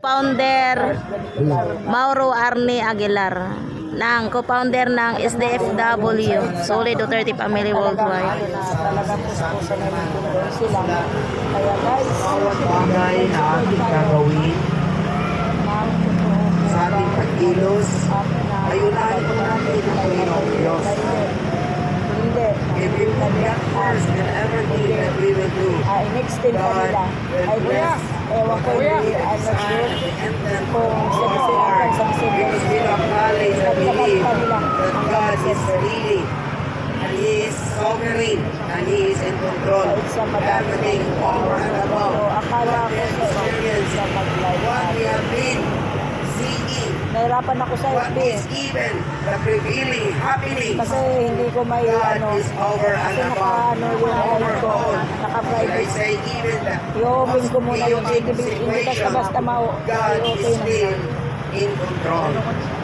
co-founder Mauro Arnie Aguilar, ng co-founder ng SDFW, Solid Duterte Family Worldwide. Talaga po sa nalilindol sila. Kaya guys, bawat bagay na ating gagawin sa ating pagkilos ay unahin po natin ang Panginoong Diyos. hindi. If we put that first in everything that we will do, In-extend pa nila. Ay bless. Ewan ko hindi. I'm not sure. Kung hanggang sa because we acknowledge and believe that God is leading and He is sovereign and He is in control. Everything over and above. Akala ko We sa experience what we have been seeing, nahirapan ako sa what FB. is even the prevailing happening. Kasi hindi ko may God is over and kasi above. yung live ko, And I naka-private. say even the I-open ko muna yung chaotic hindi basta God is okay still na. in control.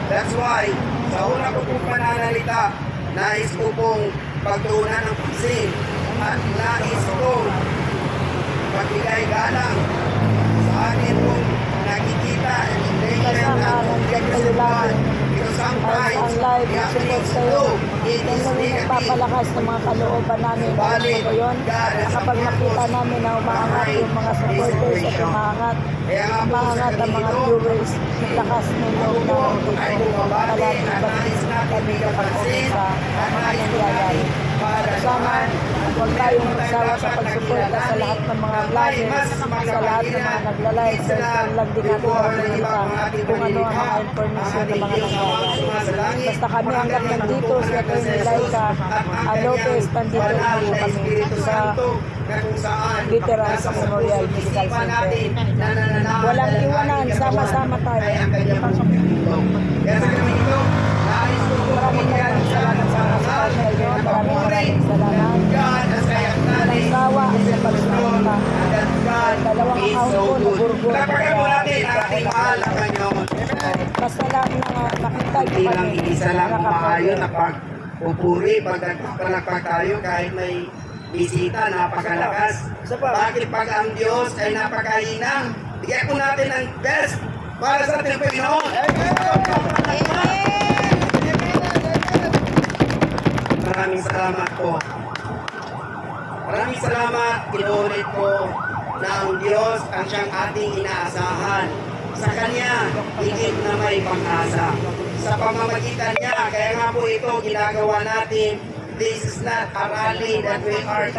That's why, sa una ko pong pananalita, nais ko pong pagtuunan ng pansin at nais kong magbigay galang sa atin pong nakikita and intention at completion of God. Because sometimes, Ang live, we have support things to sa'yo. do. It Yan is yung negative. nagpapalakas ng mga kalooban namin. Alam ko yun. Kapag nakita namin na umaangat yung mga supporters at umaangat, Kaya nga po sa umaangat ang mga ganito, viewers, lakas ng loob namin ay dito. bumabati Palagi at ba nais natin kami kapansin sa at mga nais nangyayari. natin para Sana huwag tayong magsawa sa pagsuporta sa lahat ng mga vloggers, sa lahat ng mga nagla-live, dahil lang din natin makikita kung ano ang mga information ng mga nangyayari. Basta kami hanggang nandito si Atty. Laika Lopez, nandito naman kami sa Veterans Memorial Medical Center. Walang iwanan, sama-sama tayo. Kaya sa ganito, nais ko po Maraming salamat sa mga support sa inyo. Maraming salamat. God as I acknowledge Sawa sa pagsuporta. that God Dalawang is account so ko, good. nagurgur. Lapagan po natin ang ating mahal na Panginoon. Basta lang na makita Hindi nyo lang kami. isa lang maayo na Nakaka- pagpupuri, pag nagpapalakpak tayo kahit may bisita, napakalakas. Bakit pag ang Diyos ay napakahinang? Bigyan po natin ang best para sa ating Panginoon. Maraming salamat po. Maraming salamat, inuulit ko na ang Diyos ang siyang ating inaasahan. Sa Kanya, higit na may pag-asa. Sa pamamagitan niya, kaya nga po ito ginagawa natin. This is not a rally that we are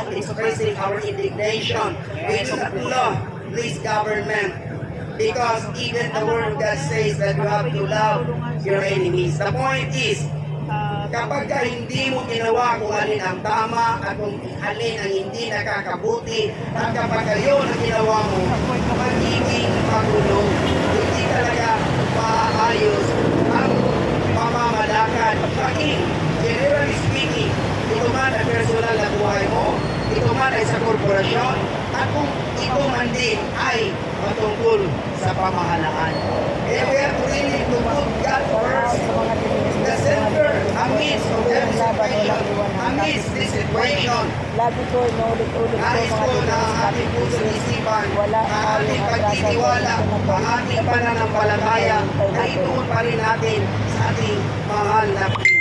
expressing our indignation. We do not love this government because even the word of God says that you have to love your enemies. The point is, kapag ka hindi mo ginawa kung alin ang tama at kung alin ang hindi nakakabuti, at kapag kayo na ginawa mo, magiging magulo, hindi talaga maayos ang pamamalakad. Maging, generally speaking, ito man ang personal na buhay mo, ito man ay sa korporasyon, at kung ito man din ay matungkol sa pamahalaan. Kaya we have to really to put God first, the center, amidst of every situation, amidst this situation. Lagi ko, inuulit-ulit ko Nais mga ko na dito ang sa ating puso isipan, Wala ang ating pagtitiwala, ang ating pananampalataya, na ituon pa rin natin sa ating mahal na Panginoon.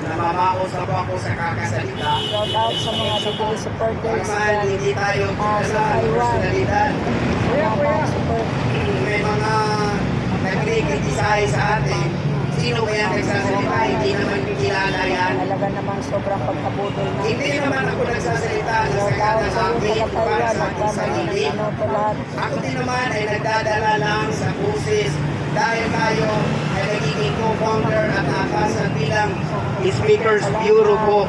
Namamaos na po ako sa kakasalita. shout out sa mga dito supporters Naman, hindi tayo sa sa Taiwan. personalidad. mga support. May mga nagkikitisahe sa atin. Sino kaya nagsasalita? Hindi naman kilala yan. Talaga namang sobrang pagkabutol na. Hindi naman ako nagsasalita ng Shout sagat out ng sa iyo aking sa para Taiwan. sa aking sarili. Ano to lahat. Ako din naman ay nagdadala lang sa busis dahil tayo ay nagiging co-founder at nakasan bilang Speakers Bureau po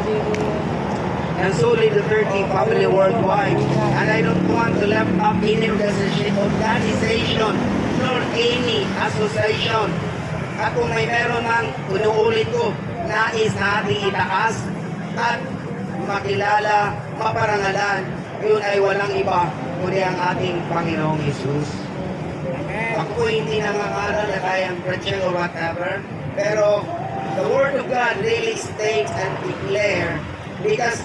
ng Solid Duterte Family Worldwide. And I don't want to left up any organization nor any association. At kung may meron ng unuulit ko, nais na ating itaas at makilala, maparangalan, yun ay walang iba kundi ang ating Panginoong Yesus. Ako hindi nangangaral na kayang preacher or whatever, pero the Word of God really states and declare because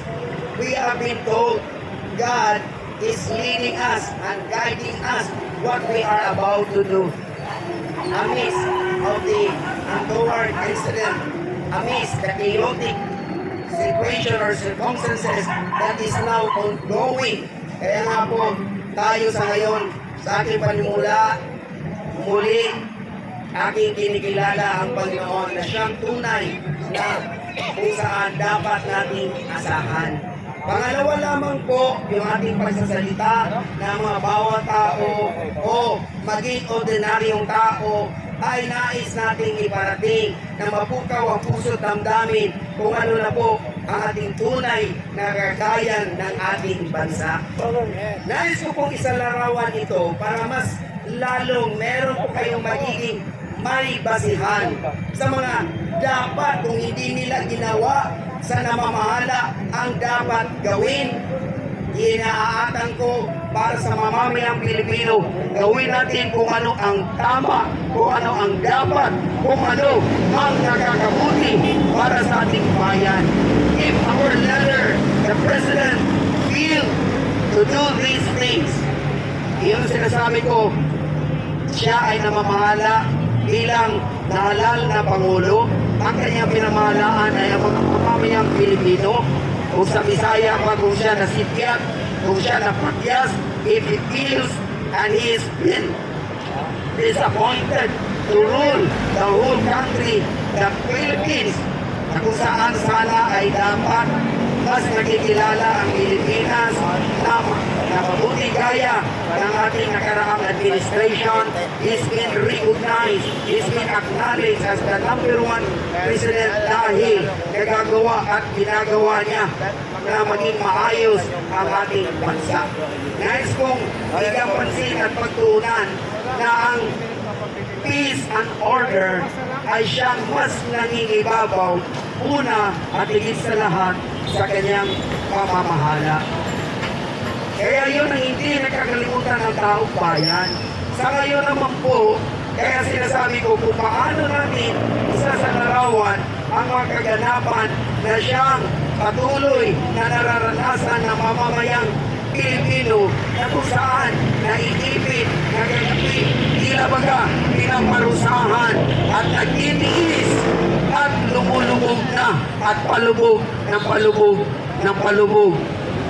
we have been told God is leading us and guiding us what we are about to do. Amidst of the untoward incident, amidst the chaotic situation or circumstances that is now ongoing. Kaya nga po, tayo sa ngayon, sa ating panimula, muli, aking kinikilala ang Panginoon na siyang tunay na kung saan dapat nating asahan. Pangalawa lamang po, yung ating pagsasalita ng mga bawat tao o maging ordinaryong tao ay nais nating iparating na mapukaw ang puso't damdamin kung ano na po ang ating tunay na kagayan ng ating bansa. Nais ko pong isalarawan ito para mas lalong meron po kayong magiging may basihan sa mga dapat kung hindi nila ginawa sa namamahala ang dapat gawin. Inaatang ko para sa mamamayang Pilipino, gawin natin kung ano ang tama, kung ano ang dapat, kung ano ang nakakabuti para sa ating bayan. If our leader, the President, feel to do these things, yung sinasabi ko, siya ay namamahala bilang nahalal na Pangulo. Ang kanyang pinamahalaan ay ang mga mamamayang Pilipino. Kung sa Bisaya pa, kung siya nasityat, kung siya napagyas, if he feels and he is been disappointed to rule the whole country, the Philippines, na kung saan sana ay dapat mas nakikilala ang Pilipinas na mabuti gaya ng ating nakaraang administration is been recognized, is been acknowledged as the #1 president dahil nagagawa at ginagawa niya na maging maayos ang ating bansa. Nais kong bigyan pansin at pagtuunan na ang peace and order ay siyang mas nangingibabaw una at higit sa lahat sa kanyang pamamahala. Kaya yun ang hindi nakakalimutan ng taong bayan. Sa ngayon naman po, kaya sinasabi ko kung paano natin isasalarawan ang mga kaganapan na siyang patuloy na nararanasan ng mamamayang Pilipino na kung saan naiipit, nagagapi, tila baga pinaparusahan at nagtitiis at lumulubog na at palubog ng palubog ng palubog.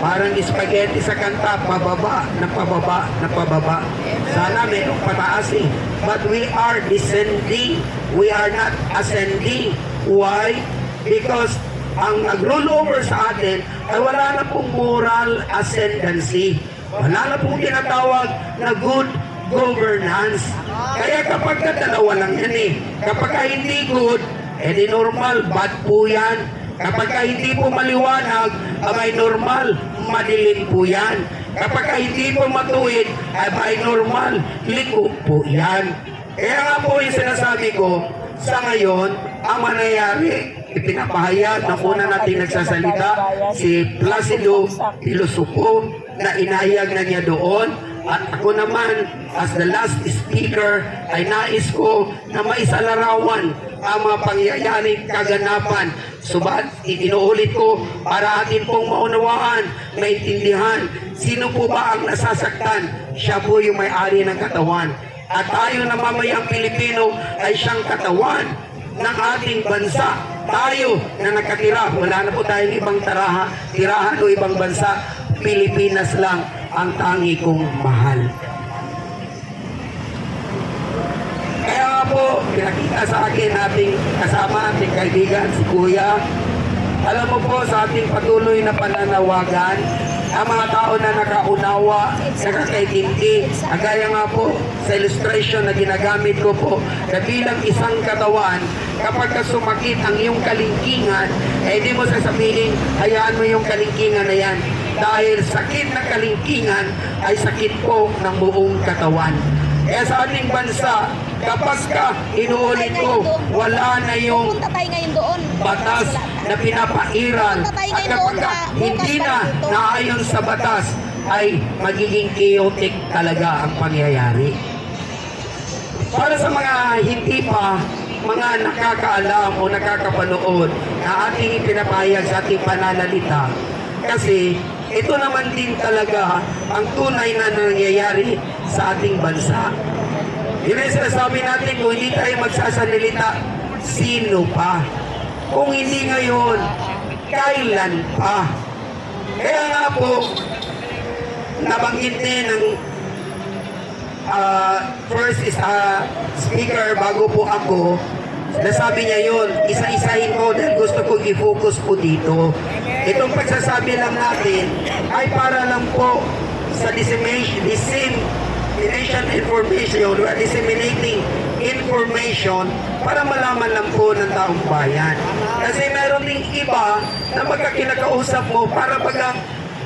Parang spaghetti sa kanta, pababa, na pababa, na pababa. Sana merong pataas eh. But we are descending, we are not ascending. Why? Because ang nag-roll over sa atin ay wala na pong moral ascendancy. Wala na pong tinatawag na good governance. Kaya kapag dalawa lang yan eh. Kapag hindi good, edi normal, bad po yan. Kapag hindi po maliwanag, abay normal, madilim po yan. Kapag hindi po matuwid, abay normal, liko po yan. Kaya nga po yung sinasabi ko, sa ngayon, ang manayari, ipinapahayag ng una natin nagsasalita, si Placido Pilosopo, na inahayag na niya doon. At ako naman, as the last speaker, ay nais ko na maisalarawan ang mga pangyayaring kaganapan. Subalit, inuulit ko para atin pong maunawaan, maintindihan, sino po ba ang nasasaktan? Siya po yung may-ari ng katawan. At tayo na mamayang Pilipino ay siyang katawan ng ating bansa. Tayo na nakatira, wala na po tayong ibang tirahan o ibang bansa. Pilipinas lang ang tangi kong mahal. Kaya nga po, pinakita sa akin ating kasama, ating kaibigan, si Kuya. Alam mo po, sa ating patuloy na pananawagan, ang mga tao na nakaunawa, nakakaintindi, agaya nga po sa illustration na ginagamit ko po, na bilang isang katawan, kapag sumakit ang iyong kalingkingan, eh di mo sasabihin, hayaan mo yung kalingkingan na yan. Dahil sakit na kalingkingan ay sakit po ng buong katawan. Kaya sa ating bansa, kapag ka, inuulit ko, wala na yung Punta tayo ngayon doon. batas na pinapairal. At kapag ka hindi na naayon sa batas, ay magiging chaotic talaga ang pangyayari. Para sa mga hindi pa mga nakakaalam o nakakapanood na ating ipinapahayag sa ating pananalita, Kasi ito naman din talaga ang tunay na nangyayari sa ating bansa. Yun ang sinasabi natin, kung hindi tayo magsasalita, sino pa? Kung hindi ngayon, kailan pa? Kaya nga po, nabanggit din ng first is speaker bago po ako, nasabi niya yun, isa-isahin ko dahil gusto kong i-focus po dito. Itong pagsasabi lang natin ay para lang po sa dissemination information, we are disseminating information para malaman lang po ng taong bayan. Kasi meron ding iba na magkakinakausap mo para bagang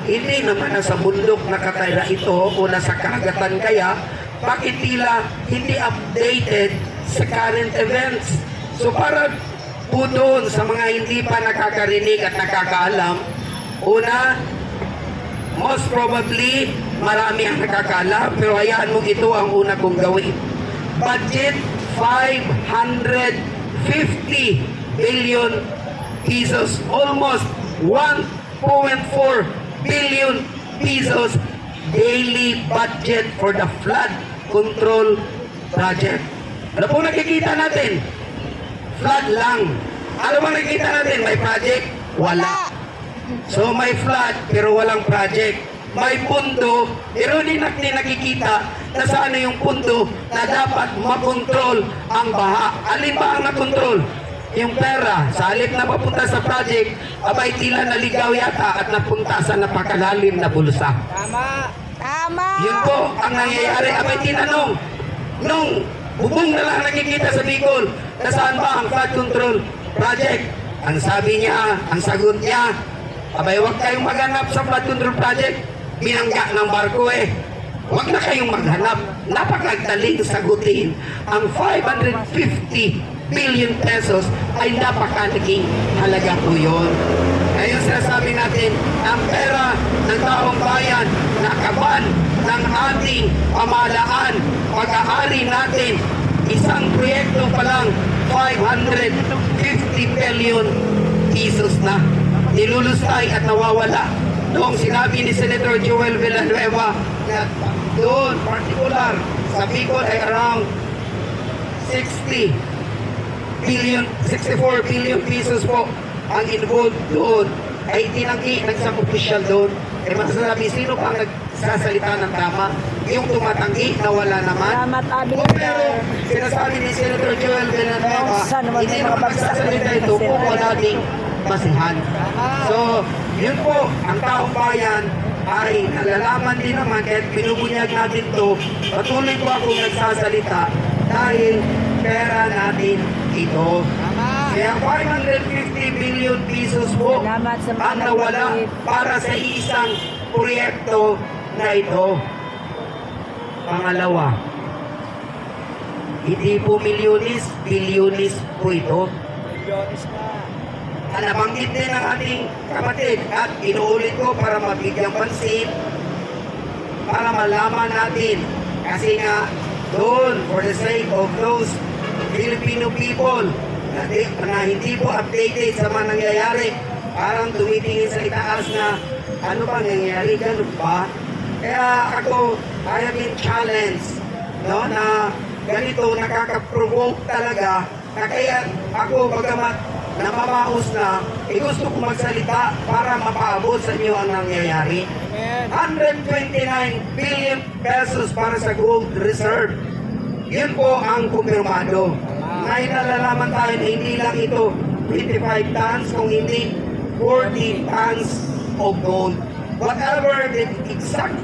hindi naman nasa bundok nakatira ito o nasa kagatan kaya, bakit tila hindi updated sa current events? So para po doon sa mga hindi pa nakakarinig at nakakaalam, una, most probably, marami ang nakakaalam, pero hayaan mo ito ang una kong gawin. Budget, 550 billion pesos, almost 1.4 billion pesos daily budget for the flood control project. Ano po nakikita natin? Flood lang. Ano ba nakikita natin? May project? Wala. So may flood pero walang project. May pundo pero hindi natin nakikita na sa ano yung pundo na dapat makontrol ang baha. Alin ba ang nakontrol? Yung pera. Sa halip na papunta sa project, abay tila naligaw yata at napunta sa napakalalim na bulsa. Tama! Yun po ang nangyayari. Abay tinanong, nung bubong na lang nakikita sa Bicol, nasaan ba ang flood control project? Ang sabi niya, ang sagot niya, abay huwag kayong maghanap sa flood control project, binangga ng barko eh. Huwag na kayong maghanap. Napakadaling sagutin. Ang 550 billion pesos ay napakalaking halaga po yun. Ngayon sinasabi natin, ang pera ng taong bayan na kaban ng ating pamahalaan, pag-aari natin, isang proyekto pa lang, 550 billion pesos na nilulustay at nawawala. Noong sinabi ni Senator Joel Villanueva na doon, particular, sa Bicol ay around 64 billion pesos po ang involved doon, ay tinanggi ng isang official doon. Eh masasabi, sino pa ang nagsasalita ng tama? Yung tumatanggi na wala naman. Salamat, Abi. Pero sinasabi ni Senator Joel Villanueva, hindi naman magsasalita ito kung wala ding basihan. So, yun po, ang taong bayan ay nalalaman din naman kahit binubunyag natin to, patuloy po akong nagsasalita dahil pera natin ito. Kaya 550 billion pesos po Salamat sa mga ang nawala nagpapit. para sa isang proyekto na ito. Pangalawa, hindi po milyonis, bilyonis po ito. Nabanggit din ng ating kapatid at inuulit ko para mabigyang pansin, para malaman natin. Kasi nga, doon, for the sake of those Filipino people na hindi po updated sa mga nangyayari, parang tumitingin sa itaas na ano ba nangyayari, ganun ba? Kaya ako, I have been challenged, no, na ganito, nakaka-provoke talaga, na kaya ako, bagamat namabaos na, gusto ko magsalita para mapaabot sa inyo ang nangyayari. 129 billion pesos para sa gold reserve. Yun po ang kumpirmado. Ngayon nalalaman tayo na hindi lang ito 25 tons, kung hindi 40 tons of gold. Whatever the exact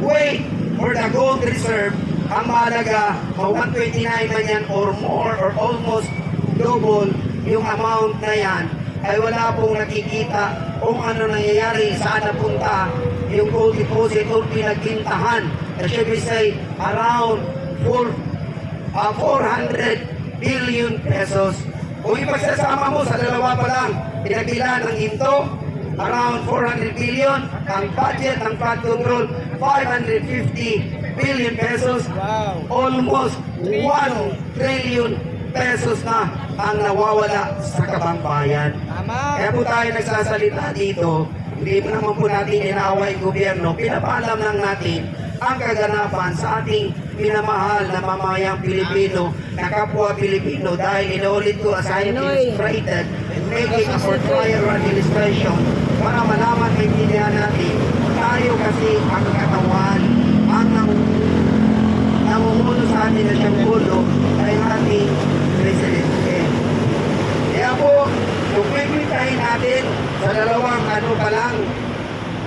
weight for the gold reserve, ang mahalaga, 129 man yan or more or almost double yung amount na yan, ay wala pong nakikita kung ano nangyayari, saan napunta yung gold deposit o pinagkintahan. Should we say around 400 billion pesos. Kung ipagsasama mo sa dalawa pa lang, pinagbilan ng hinto, around 400 billion, ang budget ng flood control, 550 billion pesos, almost 1 trillion pesos na ang nawawala sa kabangbayan. Tama. Kaya po tayo nagsasalita dito, hindi po naman po natin inaaway gobyerno, pinapaalam lang natin ang kaganapan sa ating minamahal na mamayang Pilipino, na kapwa Pilipino, dahil inuulit ko as I am illustrated and making a worthwhile administration para malaman maintindihan natin, tayo kasi ang katawan, ang namumuno sa atin na siyang ulo ay ating presidente. Kaya po, kung pipintahin natin sa dalawang ano pa lang,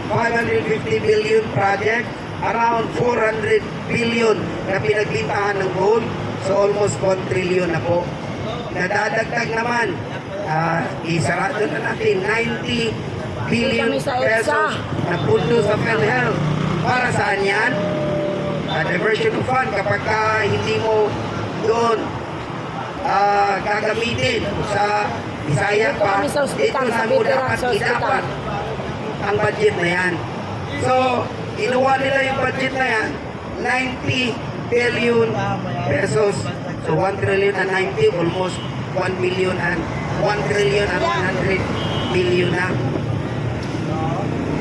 550 billion project, around 400 billion na pinagbintahan ng gold, so almost 1 trillion na po. Nadadagdag naman, isarado na natin 90 billion pesos na pundo sa PhilHealth. Para saan yan? Diversion of fund kapag hindi mo doon gagamitin sa Bisaya pa, dito na mo dapat idapat ang budget na yan. So, inuwa nila yung budget na yan, 90 billion pesos. So, 1 trillion and 90, almost 1 billion and 1 trillion and 100 billion na.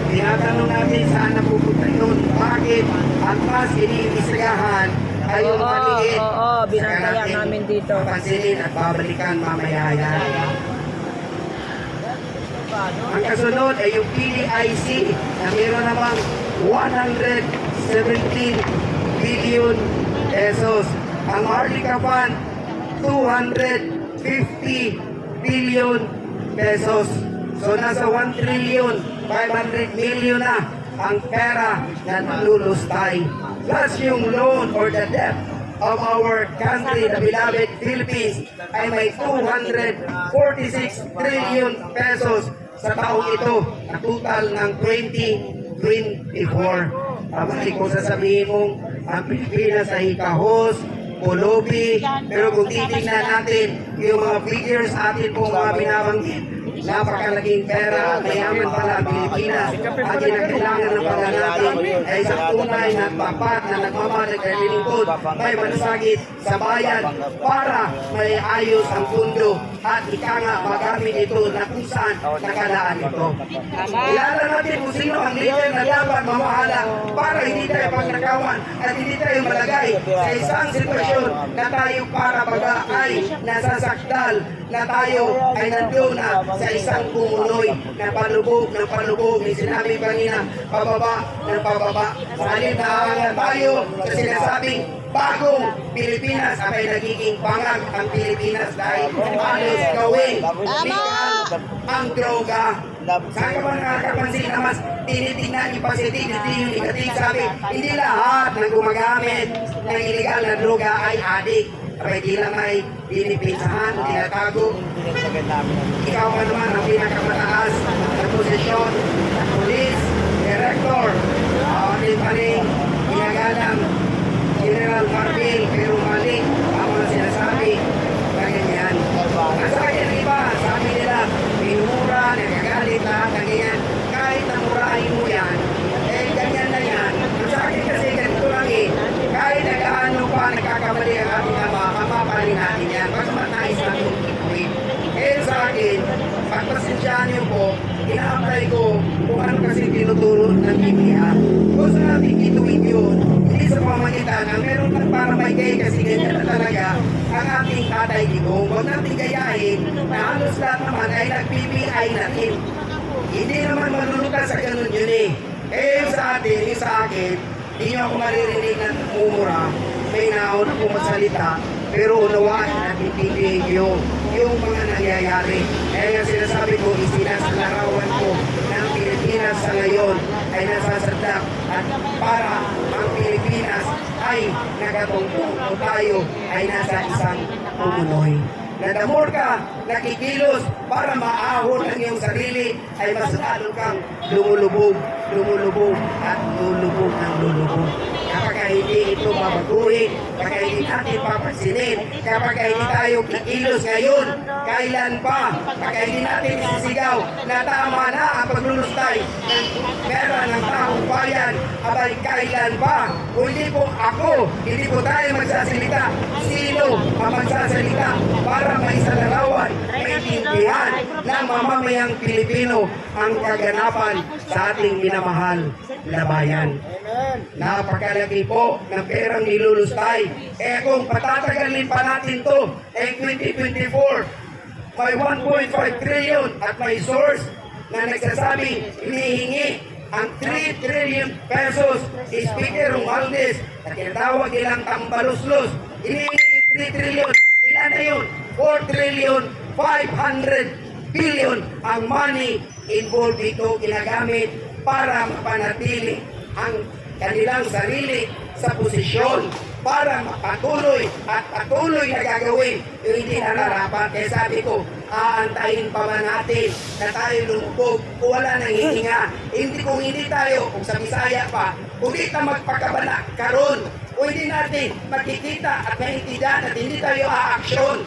Tinatanong natin saan napupunta yun. Bakit ang mas iniimbestigahan ay yung maliit? Binantayan namin dito. Pansinin at babalikan mamaya yan. Ang kasunod ay yung PDIC na mayroon namang 117 billion pesos. Ang Marlica Fund, 250 billion pesos. So nasa 1 trillion 500 million na ang pera na nalulustay. Plus yung loan or the debt of our country, the beloved Philippines, ay may 246 trillion pesos sa taong ito, na total ng 2024. Pabalik ko sasabihin mong ang Pilipinas ay kahos, pulubi, pero kung titignan natin yung mga figures atin pong mga binabanggit, napakalaking pera at mayaman pala ang Pilipinas. Ang kinakailangan ng pala natin ay isang tunay na tapat na nagmamalag at lilingkod, may malasakit sa bayan para may ayos ang pundo at ika nga magamit ito na kung saan nakalaan ito. Kilala natin kung sino ang leader na dapat mamahala para hindi tayo pagnakawan at hindi tayo malagay sa isang sitwasyon na tayo para baga ay nasasakdal, na tayo ay nandun na sa isang kumunoy na palubog ng palubog. May sinabi kanina, pababa ng pababa. Halin na tayo sa sinasabing bagong Pilipinas ay nagiging bangag ang Pilipinas dahil halos gawin legal ang droga. Saan ka ba nakakapansin na mas tinitingnan yung positive, hindi yung negative? Sabi, hindi lahat ng gumagamit ng illegal na droga ay adik. Abay, di lang may dinipinsahan, tinatago. Ikaw pa naman ang pinakamataas na posisyon ng police, director, ating pa rin ginagalang General Marvin, pero mali ang mga sinasabi na ganyan. Sa akin iba, sabi nila, minura, nagagalit lahat na ganyan. Kahit namurahin mo yan, eh ganyan na yan. Sa akin kasi ganito lang eh, kahit nagaano pa nagkakamali ang ating ama, mapapalin natin yan. Mas matais na itong ituwid. Eh sa akin, pagpasensyahan niyo po, ina-apply ko kung ano kasi tinuturo ng BPA. Gusto natin ituwid yun, hindi sa pamamagitan na meron lang para may gay kasi ganyan na talaga ang ating tatay digong. Huwag natin gayahin na halos lahat naman ay nag-BPI natin. Hindi naman malulutas sa ganun yun eh. Eh sa atin, yung sa akin, hindi nyo ako maririnig na umura, may naon ako magsalita, pero unawaan at intindihin nyo yung mga nangyayari. Kaya yung sinasabi ko, isinasalarawan ko na ang Pilipinas sa ngayon ay nasasadap at para ang Pilipinas ay nagatungtong o tayo ay nasa isang tumunoy. Na the more ka nakikilos para maahon ang iyong sarili, ay mas lalo kang lumulubog at lulubog ng lulubog. Kapag hindi ito babaguhin, kapag hindi natin papansinin, kapag hindi tayo kikilos ngayon Kailan pa? Pagka hindi natin isisigaw na tama na ang paglulustay ng pera ng taong bayan, abay kailan pa? Kung hindi po ako, hindi po tayo magsasalita. Sino ang magsasalita para maisalarawan, maintindihan ng mamamayang Pilipino ang kaganapan sa ating minamahal na bayan? Napakalaki po ng perang nilulustay. Kung patatagalin pa natin to, 2024, may 1.5 trillion at may source na nagsasabi, hinihingi ang 3 trillion pesos. Speaker Romualdez, na tinatawag nilang tambaluslos, hinihingi yung 3 trillion. Ilan na yun? 4 trillion 500 billion ang money involved dito ginagamit para mapanatili ang kanilang sarili sa posisyon para mapatuloy at patuloy na gagawin yung hindi nararapat. Kaya sabi ko, aantayin pa ba natin na tayo lumubog o wala nang hihinga? Hindi kung hindi tayo, kung sa Bisaya pa, kung di ka magpakabana karon, o hindi natin makikita at maintindihan at hindi tayo aaksyon.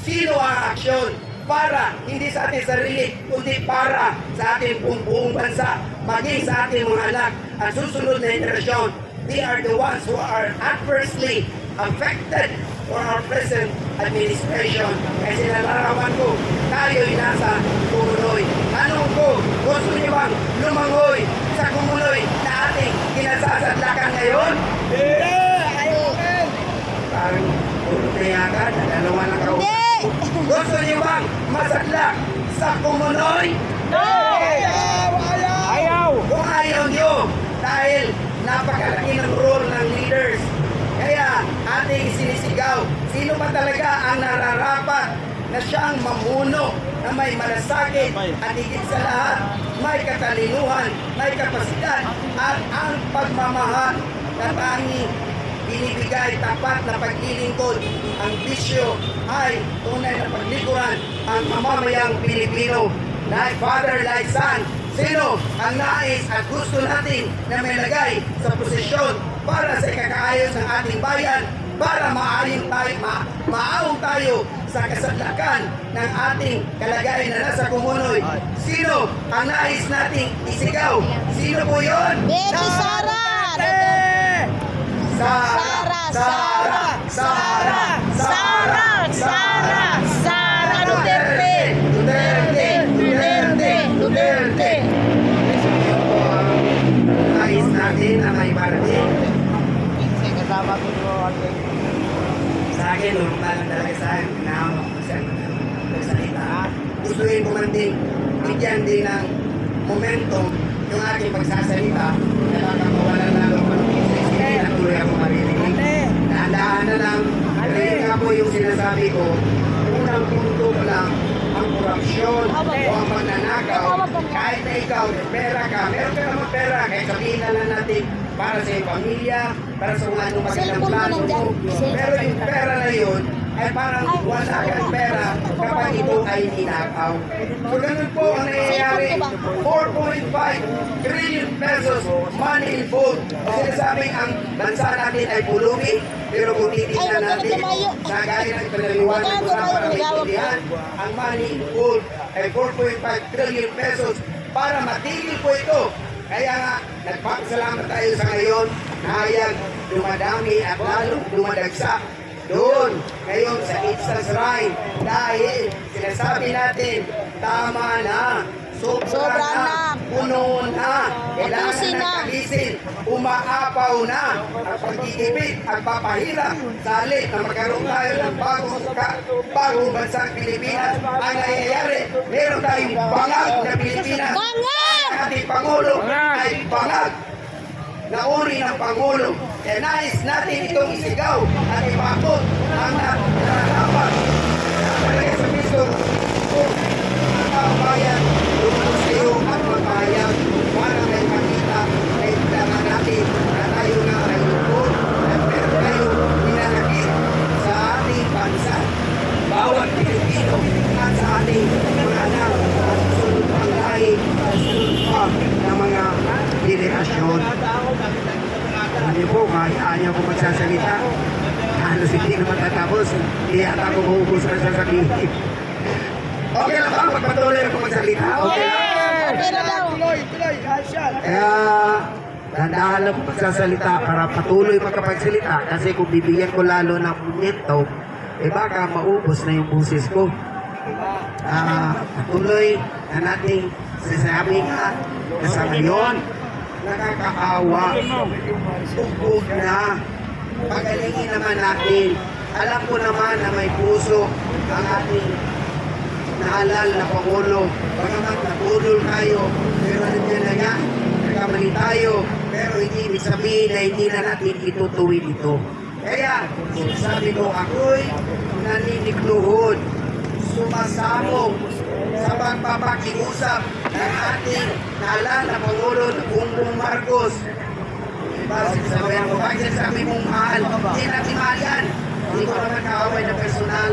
Sino aaksyon? Para hindi sa ating sarili, kundi para sa ating buong bansa, maging sa ating mga anak at susunod na henerasyon. They are the ones who are adversely affected for our present administration. Kasi nalarawan ko, tayo'y nasa Kumuloy. Tanong ko, gusto niyo bang lumangoy sa Kumuloy na ating kinasasadlakan ngayon? Parang puro na yata, dalawa na kausap. Gusto niyo bang masadlak sa Kumuloy? Ayaw! Kung ayaw niyo, dahil napakalaki ng role ng leaders. Kaya ating sinisigaw, sino ba talaga ang nararapat na siyang mamuno na may malasakit at higit sa lahat, may katalinuhan, may kapasidad at ang pagmamahal na tanging binibigay tapat na paglilingkod. Ang bisyo ay tunay na paglikuran ang mamamayang Pilipino. Like father, like son. Sino ang nais at gusto natin na may lagay sa posisyon para sa ikakaayos ng ating bayan, para maayong tayo sa kasadlakan ng ating kalagayan na nasa Kumuloy? Sino ang nais nating isigaw? Sino po yun? Baby Sara! Sara! Sara! Sara! Sara! Sara! Sara Duterte! Duterte! Duterte! Duterte! Nais natin na may parte. Kasama ko yung Sa akin, normal lang talaga sa akin. Nahamok ko siya magsalita. Gustuin ko man din, bigyan din ng momentum yung aking pagsasalita na nakakawalan lang ng pag-isip. Hindi na tuloy ako maririnig. Dahan-dahan na lang, narinig nga po yung sinasabi ko, unang punto ko lang, ang korupsyon o ang magnanakaw. Kahit na ikaw, pera ka, meron ka naman pera, kahit sabihin na lang natin, para sa iyong pamilya, para sa mga anong magandang plano mo. Pero yung pera na yun, ay parang wala kang pera kapag ito ay ninakaw. So ganun po ang nangyayari. 4.5 trillion pesos money involved. Sinasabing ang bansa natin ay pulubi, pero kung titignan natin, sa gaya ng pinaliwanag ko na para maintindihan, ang money involved ay 4.5 trillion pesos para matigil po ito. Kaya nga, nagpapasalamat tayo sa ngayon na hayag dumadami at lalong dumadagsa doon ngayon sa Itza Shrine dahil sinasabi natin, tama na, sobra na, puno na, kailangan na kalisin, umaapaw na ang pagkikipit at papahirap sa halip na magkaroon tayo ng bagong bansang Pilipinas. Ang nangyayari, meron tayong bangag na Pilipinas. Ang ating Pangulo ay bangag na uri ng Pangulo. Kaya nais natin itong isigaw at ipakot ang nararapat na palagay sa piso kung ang kabayan lumabas kayo at magpahayag para may makita na itangan natin na tayo na ay lupon at meron tayo ninanakit sa ating bansa. Bawat Pilipino at sa ating mga anak at susunod pang lahi at susunod pa ng mga generasyon. Hindi po, ayaw ko magsasalita. Halos hindi naman tatapos. Hindi ata ko maubos ang sasabihin. Okay lang ba? Magpatuloy ako magsalita? Okay lang? Okay na daw. Kaya, dahan lang po magsasalita para patuloy magkapagsalita kasi kung bibigyan ko lalo ng momento, baka maubos na yung busis ko. Patuloy na nating sasabi nga na sa ngayon, nakakaawa, bugog na, pagalingin naman natin. Alam ko naman na may puso ang ating naalal na Pangulo. Bagamat napulol tayo, pero nandiyan na nga, nagkamali tayo, pero hindi ibig sabihin na hindi na natin itutuwid ito. Kaya, sabi ko, ako'y naninigluhod, sumasamo sa pagpapakiusap ng ating naalal na Pangulo na Bongbong Marcos. Diba, sinasabayan ko, bakit sabi mong mahal? Hindi natin mahal yan. Hindi ko naman kaaway na personal.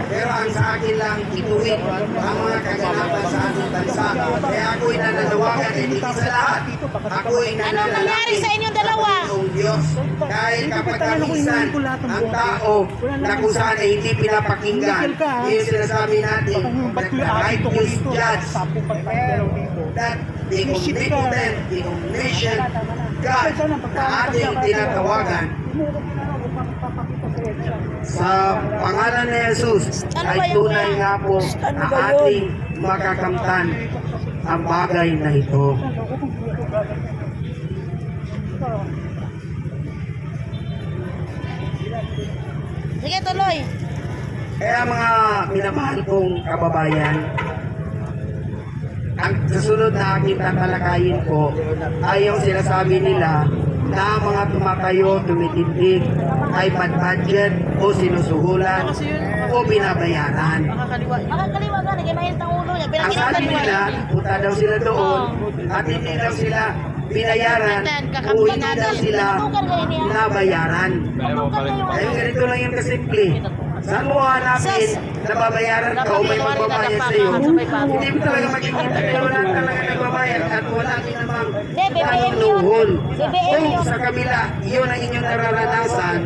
Pero ang sa akin lang, ituwid ang mga kaganapan sa ating bansa. Kaya ako'y nananawagan, hindi sa lahat. Ako'y Anong nangyari sa inyong dalawa? Ang Diyos. Dahil kapag kamisan ang tao na kung saan ay hindi pinapakinggan, yung sinasabi natin, the righteous judge, that the omnipotent, the omniscient God na ating tinatawagan, sa pangalan ni Jesus ay tunay nga po na ating makakamtan ang bagay na ito. Sige, tuloy. Kaya mga minamahal kong kababayan, ang susunod na aking tatalakayin po ay yung sinasabi nila na mga tumatayo, tumitindig, ay budget o sinusuhulan o binabayaran. Makakaliwa ka, naging mahirap ang ulo niya. Ang Pinakita sabi mo nila, punta daw sila doon at hindi daw sila binayaran o hindi daw sila nabayaran. Ay, ganito lang yung kasimple. Saan mo hanapin na babayaran ka o may magbabayad sa iyo? Hindi mo talaga makikita na wala talaga nagbabayad at wala din namang nanunuhol. Kung sa kabila, yun ang inyong nararanasan,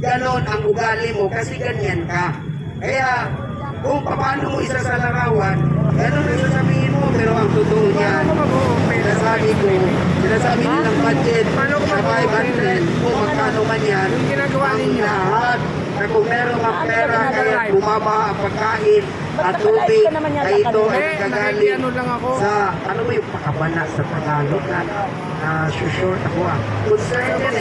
ganon ang ugali mo kasi ganyan ka. Kaya, kung paano mo isa sa larawan, ganon ang sasabihin mo, pero ang totoo niyan, sinasabi nilang budget na 500 o magkano man yan, ang lahat na kung meron ang pera kaya bumaba ang pagkain at tubig ay ito ay kagaling sa ano ba yung pakabana sa Tagalog na short ako concern yun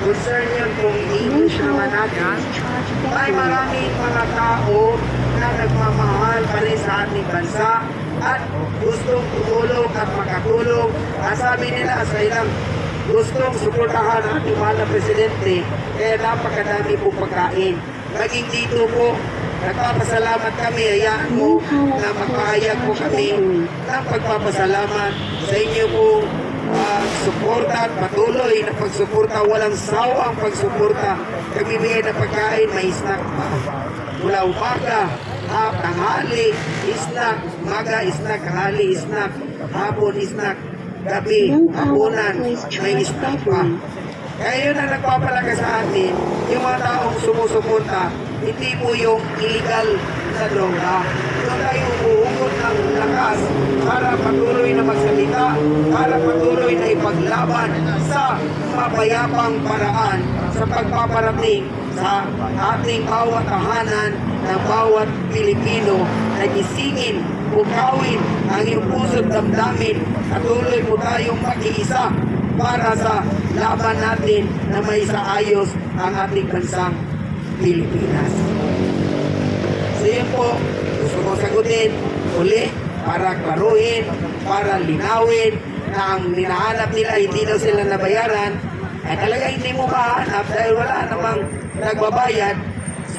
concern yun kung English naman natin ay maraming mga tao na nagmamahal pa rin sa ating bansa at gustong tumulong at makatulong. Sabi nila sa ilang gustong suportahan ang ating mahal na presidente, kaya napakadami po pagkain. Maging dito po, nagpapasalamat kami, hayaan mo na magpahayag po kami ng pagpapasalamat sa inyo po suporta at patuloy na pagsuporta, walang sawang pagsuporta. Nagbibigay na pagkain, may snack mula umaga, tanghali, snack, umaga, snack, tanghali, snack, hapon, snack, gabi, hapunan, may snack pa. Kaya yun ang nagpapalaga sa atin, yung mga taong sumusuporta, hindi po yung illegal na droga. Doon tayo umuhugot ng lakas para patuloy na magsalita, para patuloy na ipaglaban sa mapayapang paraan sa pagpaparating sa ating bawat tahanan ng bawat Pilipino na gisingin, bukawin ang iyong puso't damdamin. Patuloy po tayong mag-iisa para sa laban natin na may saayos ang ating bansang Pilipinas. So yun po, gusto ko sagutin uli para klaruhin, para linawin na ang minahanap nila hindi daw sila nabayaran ay talaga hindi mo mahanap dahil wala namang nagbabayad,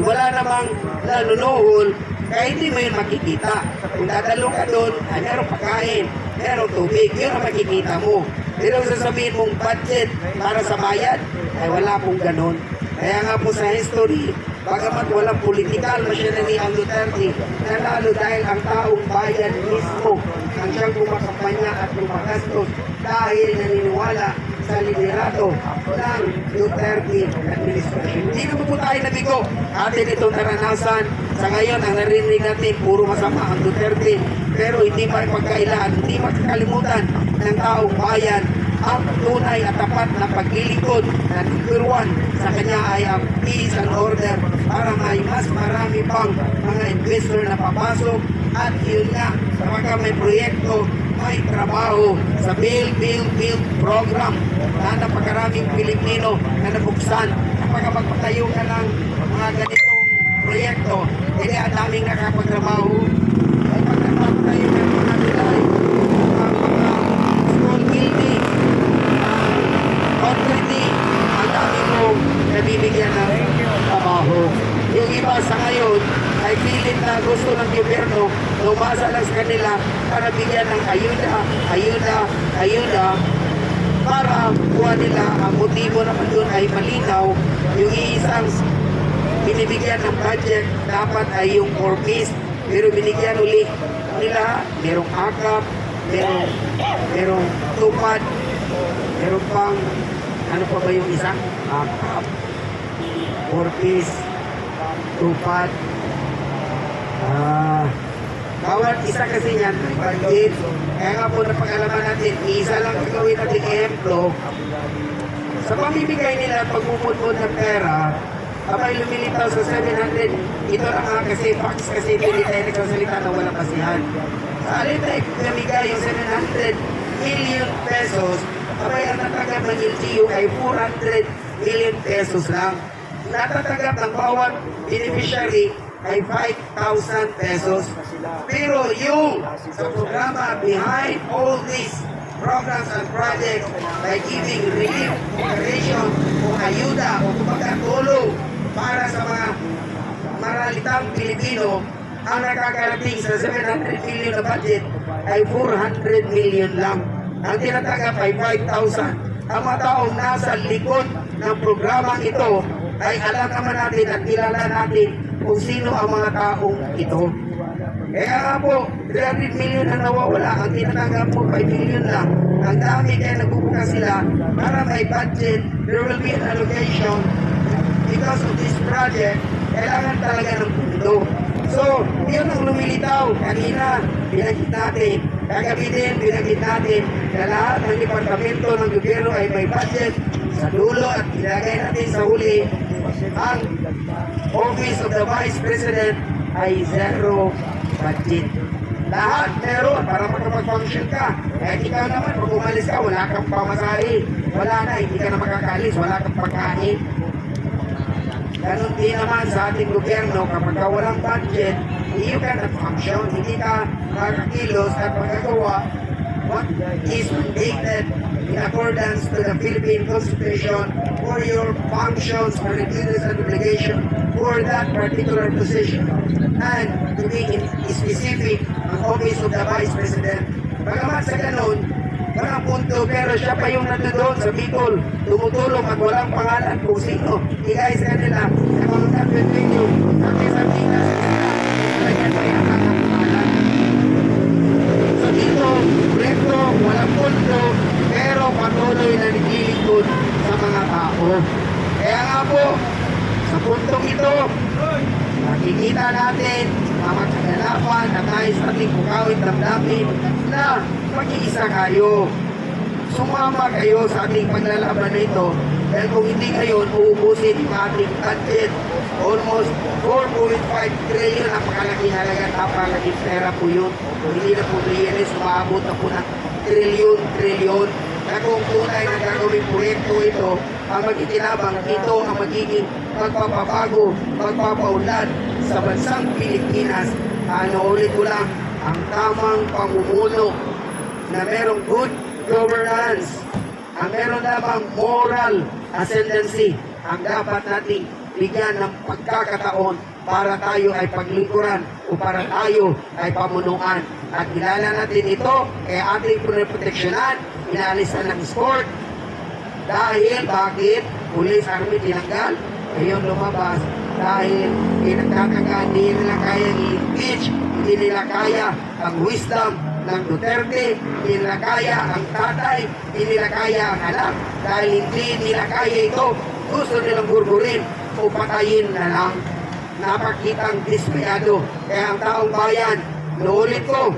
wala namang nanunuhol, kaya hindi mo yun makikita. Kung dadalo ka doon, ay meron pagkain, meron tubig, yun ang makikita mo. Pero sasabihin mong budget para sa bayad, ay wala pong ganon. Kaya nga po sa history, bagamat walang political machinery ang Duterte, nanalo dahil ang taong bayan mismo ang siyang kumakampanya at kumakastos dahil naniniwala sa liderato ng Duterte administration. Hindi naman po tayo nabigo. Atin itong naranasan. Sa ngayon, ang narinig natin, puro masama ang Duterte. Pero hindi mapagkailan, hindi makakalimutan ng taong bayan ang tunay at tapat na paglilingkod na number one sa kanya ay ang peace and order para may mas marami pang mga investor na papasok at yun nga, kapag may proyekto, may trabaho sa Build program na napakaraming Pilipino na nabuksan. Kapag magpatayo ka ng mga ganitong proyekto, hindi ang daming nakapagtrabaho. Ay pag nagpapatayo ka ng mga nilay, mga school building, concrete, ang dami mo nabibigyan ng trabaho. Yung iba sa ngayon ay pilit na gusto ng gobyerno lumasa lang sa kanila para bigyan ng ayuda para kuha nila ang motibo naman doon ay malinaw. Yung iisang binibigyan ng budget dapat ay yung for peace, pero binigyan uli nila merong akap, merong tupad, meron pang ano pa ba yung isang akap, for peace, tupad. Bawat isa kasi yan, budget. Kaya nga po napag-alaman natin, isa lang gagawin natin ehemplo. Sa pamimigay nila, pagpupudpud ng pera, kapag lumilitaw sa 700, ito na nga kasi, facts kasi, hindi tayo nagsasalita na walang basihan. Sa alin tayo pinamigay yung 700 million pesos, kapag ang natanggap ng LGU ay 400 million pesos lang. Natatanggap ng bawat beneficiary ay 5,000 pesos. Pero yung sa programa behind all these programs and projects like giving relief, cooperation, o ayuda, o pagkatulong para sa mga maralitang Pilipino, ang nakakarating sa 700 million na budget ay 400 million lang. Ang tinatanggap ay 5,000. Ang mga taong nasa likod ng programang ito ay alam naman natin at kilala natin kung sino ang mga taong ito. Kaya nga po, 300 million ang nawawala, ang tinatanggap mo 5 million lang. Ang dami kaya nagbubuka sila para may budget, there will be an allocation because of this project, kailangan talaga ng pundo. So, yun ang lumilitaw. Kanina, binagit natin. Kagabi din, binagit natin na lahat ng departamento ng gobyerno ay may budget sa dulo at ilagay natin sa huli ang Office of the Vice President ay zero budget. Lahat meron para makapag-function ka. Kahit ikaw naman, pag umalis ka, wala kang pamasahe. Wala na, hindi ka na makakalis, wala kang pagkain. Ganon din naman sa ating gobyerno, kapag ka walang budget, you cannot function. Hindi ka makakilos at magagawa what is mandated in accordance to the Philippine Constitution for your functions or duties and obligation for that particular position. And to be specific, ang Office of the Vice President. Bagamat sa ganon, walang punto, pero siya pa yung nandoon sa Bicol, tumutulong at walang pangalan kung sino. Higay sa kanila, sa mga kapitwinyo, sabi na sa kanila, lagyan pa yung mga pangalan. So dito, proyekto, walang punto, pero patuloy na naglilingkod sa mga tao. Kaya nga po, sa puntong ito, nakikita natin mga kaganapan na nais nating bukawin damdamin na mag-iisa kayo. Sumama kayo sa ating paglalaban na ito dahil kung hindi kayo, uubusin yung ating budget. Almost 4.5 trillion ang pakalaki halaga, napakalaking pera po yun. Hindi na po realize, umaabot na po ng trillion. Na kung tunay na gagawin proyekto ito, ang magkikinabang ito ang magiging magpapabago, magpapaunlad sa bansang Pilipinas. Ulit ko lang, ang tamang pamumuno na merong good governance, ang meron namang moral ascendancy, ang dapat nating bigyan ng pagkakataon para tayo ay paglingkuran o para tayo ay pamunuan. At kilala natin ito, kaya ating proteksyonan, inaalis na ng sport. Dahil, bakit? Police Army tinanggal, ngayon lumabas. Dahil pinagtatanggal, hindi nila kaya i-impeach, hindi nila kaya ang wisdom ng Duterte, hindi nila kaya ang tatay, hindi nila kaya ang anak, dahil hindi nila kaya ito, gusto nilang gurgurin o patayin na lang. Napakitang dismayado. Kaya ang taong bayan, nuulit ko,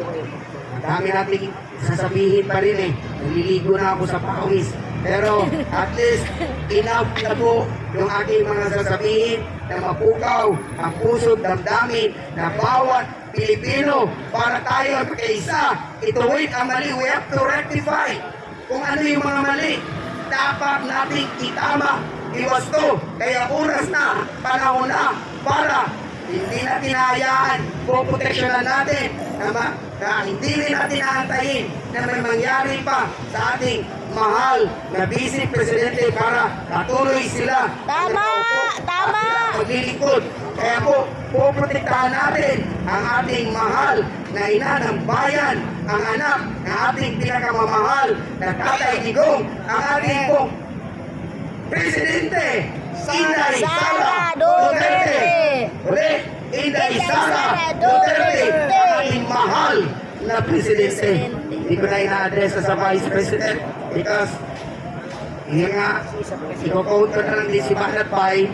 ang dami nating sasabihin pa rin eh. Naliligo na ako sa pawis. Pero at least, enough na po yung aking mga sasabihin na mapukaw ang puso't damdamin na bawat Pilipino para tayo magkaisa. Ituwid ang mali. We have to rectify kung ano yung mga mali. Dapat nating itama. Iwasto. Kaya oras na, panahon na para hindi natin hayaan, poproteksyonan natin na hindi rin natin aantayin na may mangyari pa sa ating mahal na Vice Presidente para patuloy sila Tama! Tama! maglilingkod. Kaya po, poprotektahan natin ang ating mahal na ina ng bayan, ang anak na ating pinakamamahal na Tatay Digong, ang ating pong Presidente, Inday Sara Duterte. Ulit, Inday Sara Duterte, ang ating mahal na Presidente. Hindi ko na ina-address sa Vice President because hindi nga, iko-quote ko na lang din si Banat Pai,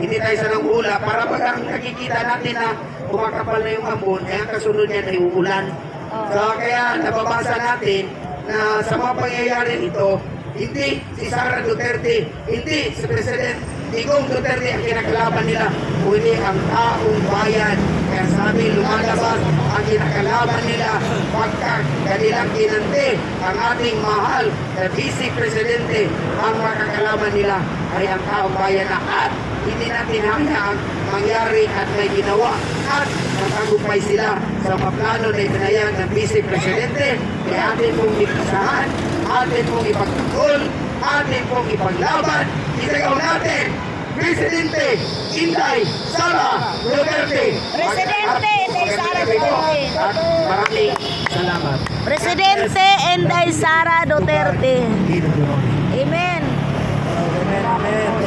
hindi tayo sa nang ula, para pag ang nakikita natin na kumakapal na yung ambon, eh ang kasunod niya na yung ulan. So kaya nababasa natin na sa mga pangyayari ito, hindi si Sara Duterte, hindi si President Digong Duterte ang kinakalaban nila, kundi ang taong bayan. Kaya sabi, lumalabas ang kinakalaban nila pagka kanilang kinante ang ating mahal na Vice Presidente. Ang makakalaban nila ay ang taong bayan na at hindi natin hayaan mangyari at may ginawa at natagumpay sila sa mga plano na itinayang ng Vice Presidente. Kaya atin pong ipasahan, atin pong ipagtanggol, atin pong ipaglaban, itagaw natin, Presidente Inday Sara Duterte. Presidente Inday Sara Duterte. At maraming salamat. Presidente Inday Sara Duterte. Amen. Amen, amen.